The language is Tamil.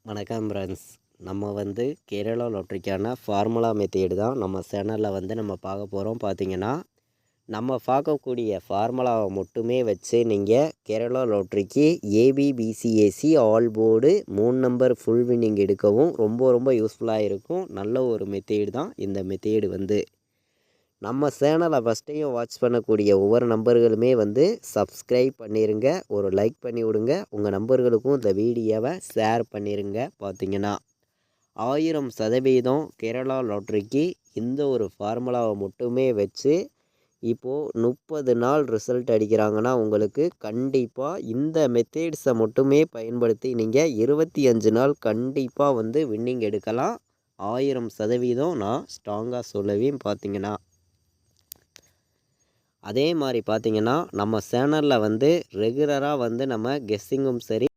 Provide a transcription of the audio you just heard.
வணக்கம் ஃப்ரெண்ட்ஸ். நம்ம கேரளா லாட்ரிக்கான ஃபார்முலா மெத்தேடு தான் நம்ம சேனலில் நம்ம பார்க்க போகிறோம். பார்த்தீங்கன்னா நம்ம பார்க்கக்கூடிய ஃபார்முலாவை மட்டுமே வச்சு நீங்கள் கேரளா லாட்ரிக்கு A B B C A C all board 3 number full winning எடுக்கவும் ரொம்ப ரொம்ப யூஸ்ஃபுல்லாக இருக்கும். நல்ல ஒரு மெத்தேடு தான் இந்த மெத்தேடு. நம்ம சேனலை ஃபஸ்ட்டையும் வாட்ச் பண்ணக்கூடிய ஒவ்வொரு நம்பர்களுமே சப்ஸ்கிரைப் பண்ணிடுங்க, ஒரு லைக் பண்ணி விடுங்க, உங்கள் நம்பர்களுக்கும் இந்த வீடியோவை ஷேர் பண்ணிடுங்க. பார்த்தீங்கன்னா 1000% கேரளா லாட்ரிக்கு இந்த ஒரு ஃபார்முலாவை மட்டுமே வச்சு இப்போது 30 நாள் ரிசல்ட் அடிக்கிறாங்கன்னா உங்களுக்கு கண்டிப்பாக இந்த மெத்தேட்ஸை மட்டுமே பயன்படுத்தி நீங்கள் 25 நாள் கண்டிப்பாக வின்னிங் எடுக்கலாம். 1000% நான் ஸ்ட்ராங்காக சொல்லுவேன். பார்த்தீங்கன்னா அதே மாதிரி பார்த்தீங்கன்னா நம்ம சேனலில் ரெகுலராக நம்ம கெஸ்ஸிங்கும் சரி